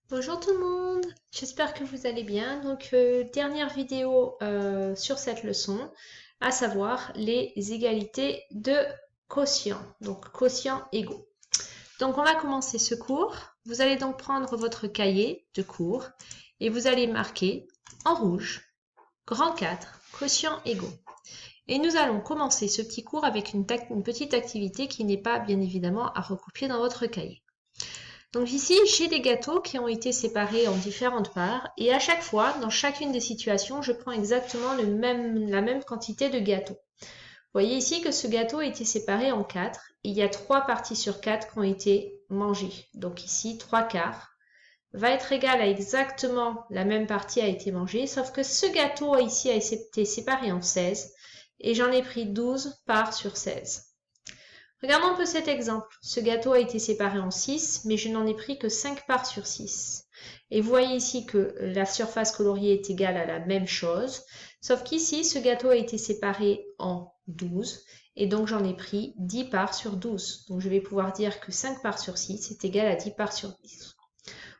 Bonjour tout le monde, j'espère que vous allez bien. Donc, dernière vidéo sur cette leçon, à savoir les égalités de quotient, donc quotient égaux. Donc, on va commencer ce cours. Vous allez donc prendre votre cahier de cours et vous allez marquer en rouge, grand 4, quotient égaux. Et nous allons commencer ce petit cours avec une petite activité qui n'est pas bien évidemment à recopier dans votre cahier. Donc ici, j'ai des gâteaux qui ont été séparés en différentes parts et à chaque fois, dans chacune des situations, je prends exactement la même quantité de gâteaux. Vous voyez ici que ce gâteau a été séparé en 4 et il y a 3 parties sur 4 qui ont été mangées. Donc ici, 3 quarts va être égal à exactement la même partie a été mangée, sauf que ce gâteau ici a été séparé en 16 et j'en ai pris 12 parts sur 16. Regardons un peu cet exemple. Ce gâteau a été séparé en 6, mais je n'en ai pris que 5 parts sur 6. Et vous voyez ici que la surface coloriée est égale à la même chose, sauf qu'ici, ce gâteau a été séparé en 12, et donc j'en ai pris 10 parts sur 12. Donc je vais pouvoir dire que 5 parts sur 6 est égal à 10 parts sur 10.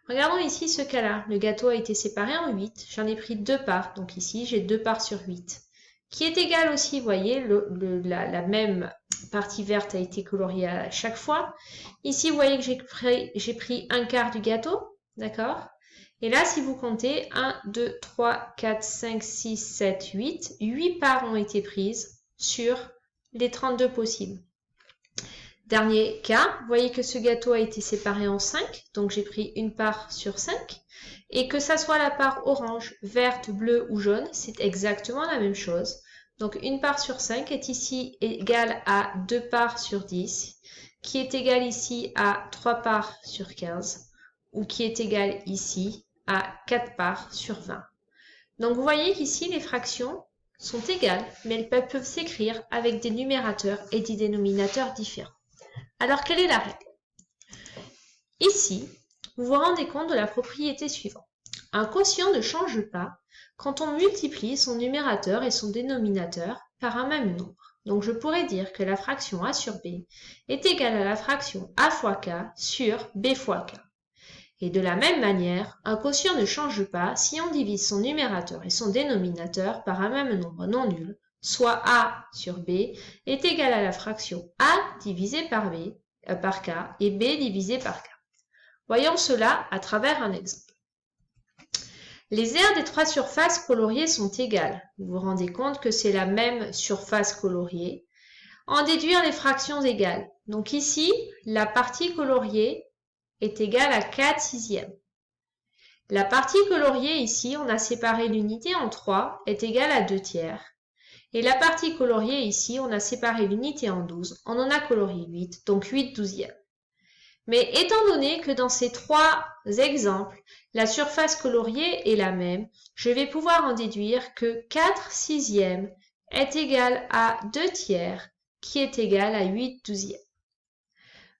Regardons ici ce cas-là. Le gâteau a été séparé en 8, j'en ai pris 2 parts, donc ici j'ai 2 parts sur 8. Qui est égal aussi, vous voyez, la même partie verte a été coloriée à chaque fois. Ici, vous voyez que j'ai pris un quart du gâteau, d'accord? Et là, si vous comptez, 1, 2, 3, 4, 5, 6, 7, 8, 8 parts ont été prises sur les 32 possibles. Dernier cas, vous voyez que ce gâteau a été séparé en 5, donc j'ai pris une part sur 5. Et que ça soit la part orange, verte, bleue ou jaune, c'est exactement la même chose. Donc une part sur 5 est ici égale à 2 parts sur 10, qui est égale ici à 3 parts sur 15, ou qui est égale ici à 4 parts sur 20. Donc vous voyez qu'ici les fractions sont égales, mais elles peuvent s'écrire avec des numérateurs et des dénominateurs différents. Alors quelle est la règle? Ici, vous vous rendez compte de la propriété suivante. Un quotient ne change pas quand on multiplie son numérateur et son dénominateur par un même nombre. Donc je pourrais dire que la fraction a sur b est égale à la fraction a fois k sur b fois k. Et de la même manière, un quotient ne change pas si on divise son numérateur et son dénominateur par un même nombre non nul, soit a sur b est égal à la fraction a divisé par k et b divisé par k. Voyons cela à travers un exemple. Les aires des 3 surfaces coloriées sont égales. Vous vous rendez compte que c'est la même surface coloriée. En déduire les fractions égales. Donc ici, la partie coloriée est égale à 4 sixièmes. La partie coloriée ici, on a séparé l'unité en 3, est égale à 2 tiers. Et la partie coloriée ici, on a séparé l'unité en 12, on en a colorié 8, donc 8 douzièmes. Mais étant donné que dans ces 3 exemples, la surface coloriée est la même, je vais pouvoir en déduire que 4 sixièmes est égal à 2 tiers, qui est égal à 8 douzièmes.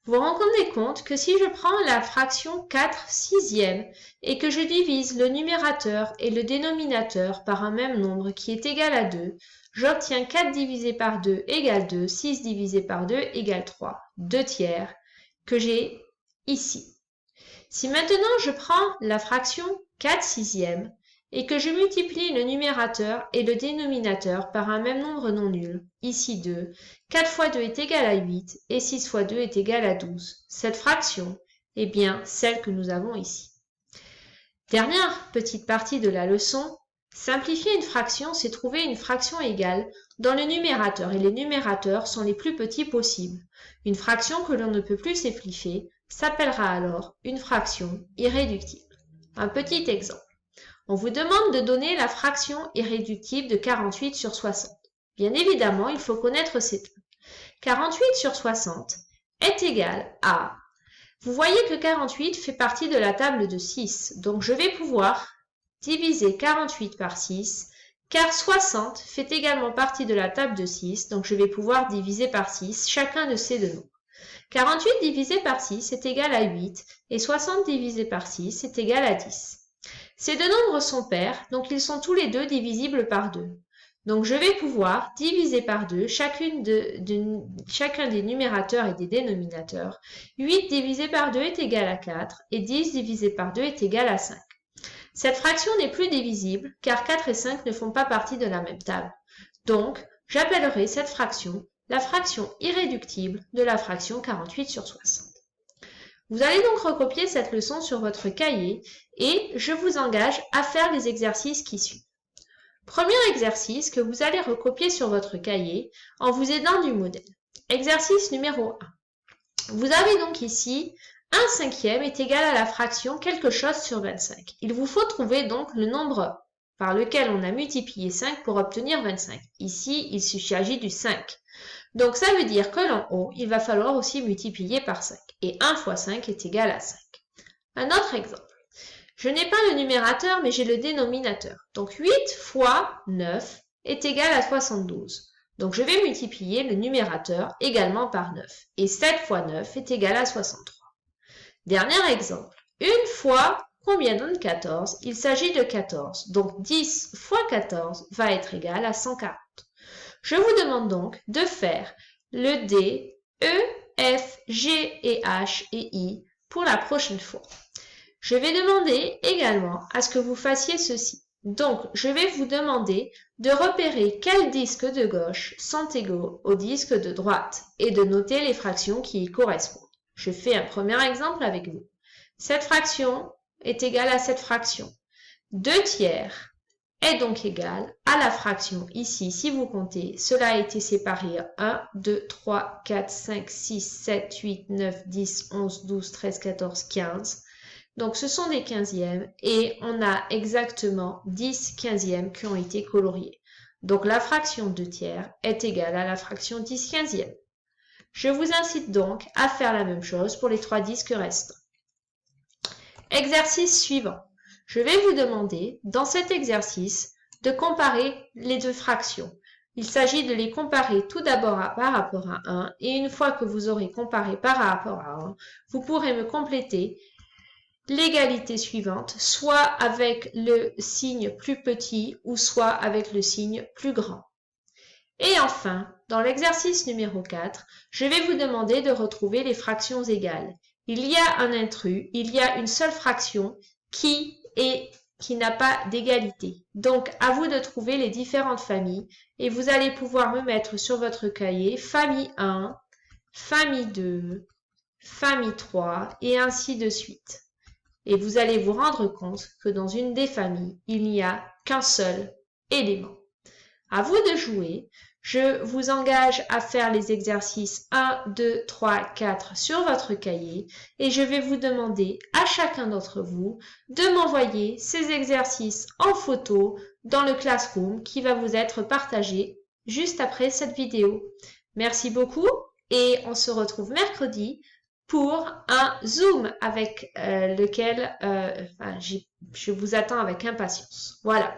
Vous vous rendez compte que si je prends la fraction 4 sixièmes et que je divise le numérateur et le dénominateur par un même nombre qui est égal à 2, j'obtiens 4 divisé par 2 égale 2, 6 divisé par 2 égale 3, 2 tiers, que j'ai ici. Si maintenant je prends la fraction 4 sixièmes et que je multiplie le numérateur et le dénominateur par un même nombre non nul, ici 2, 4 fois 2 est égal à 8 et 6 fois 2 est égal à 12. Cette fraction est bien celle que nous avons ici. Dernière petite partie de la leçon, simplifier une fraction, c'est trouver une fraction égale dont le numérateur et les numérateurs sont les plus petits possibles. Une fraction que l'on ne peut plus simplifier s'appellera alors une fraction irréductible. Un petit exemple. On vous demande de donner la fraction irréductible de 48 sur 60. Bien évidemment, il faut connaître ces termes. 48 sur 60 est égal à... Vous voyez que 48 fait partie de la table de 6, donc je vais pouvoir diviser 48 par 6, car 60 fait également partie de la table de 6, donc je vais pouvoir diviser par 6 chacun de ces deux nombres. 48 divisé par 6 est égal à 8, et 60 divisé par 6 est égal à 10. Ces deux nombres sont pairs, donc ils sont tous les deux divisibles par 2. Donc, je vais pouvoir diviser par 2 chacun des numérateurs et des dénominateurs. 8 divisé par 2 est égal à 4 et 10 divisé par 2 est égal à 5. Cette fraction n'est plus divisible car 4 et 5 ne font pas partie de la même table. Donc, j'appellerai cette fraction la fraction irréductible de la fraction 48 sur 60. Vous allez donc recopier cette leçon sur votre cahier et je vous engage à faire les exercices qui suivent. Premier exercice que vous allez recopier sur votre cahier en vous aidant du modèle. Exercice numéro 1. Vous avez donc ici 1 cinquième est égal à la fraction quelque chose sur 25. Il vous faut trouver donc le nombre par lequel on a multiplié 5 pour obtenir 25. Ici, il s'agit du 5. Donc, ça veut dire que l'en haut, il va falloir aussi multiplier par 5. Et 1 fois 5 est égal à 5. Un autre exemple. Je n'ai pas le numérateur, mais j'ai le dénominateur. Donc, 8 fois 9 est égal à 72. Donc, je vais multiplier le numérateur également par 9. Et 7 fois 9 est égal à 63. Dernier exemple. Une fois combien donne 14? Il s'agit de 14. Donc, 10 fois 14 va être égal à 140. Je vous demande donc de faire le D, E, F, G et H et I pour la prochaine fois. Je vais demander également à ce que vous fassiez ceci. Donc, je vais vous demander de repérer quels disques de gauche sont égaux aux disques de droite et de noter les fractions qui y correspondent. Je fais un premier exemple avec vous. Cette fraction est égale à cette fraction. 2 tiers est donc égal à la fraction ici, si vous comptez, cela a été séparé 1, 2, 3, 4, 5, 6, 7, 8, 9, 10, 11, 12, 13, 14, 15. Donc ce sont des quinzièmes et on a exactement 10 quinzièmes qui ont été coloriés. Donc la fraction 2 tiers est égale à la fraction 10 quinzièmes. Je vous incite donc à faire la même chose pour les 3 disques restants. Exercice suivant. Je vais vous demander, dans cet exercice, de comparer les deux fractions. Il s'agit de les comparer tout d'abord par rapport à 1, et une fois que vous aurez comparé par rapport à 1, vous pourrez me compléter l'égalité suivante, soit avec le signe plus petit, ou soit avec le signe plus grand. Et enfin, dans l'exercice numéro 4, je vais vous demander de retrouver les fractions égales. Il y a un intrus, il y a une seule fraction qui n'a pas d'égalité. Donc, à vous de trouver les différentes familles et vous allez pouvoir me mettre sur votre cahier famille 1, famille 2, famille 3 et ainsi de suite. Et vous allez vous rendre compte que dans une des familles, il n'y a qu'un seul élément. À vous de jouer. Je vous engage à faire les exercices 1, 2, 3, 4 sur votre cahier et je vais vous demander à chacun d'entre vous de m'envoyer ces exercices en photo dans le Classroom qui va vous être partagé juste après cette vidéo. Merci beaucoup et on se retrouve mercredi pour un Zoom avec lequel je vous attends avec impatience. Voilà.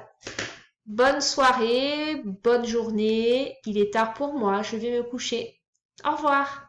Bonne soirée, bonne journée. Il est tard pour moi, je vais me coucher. Au revoir.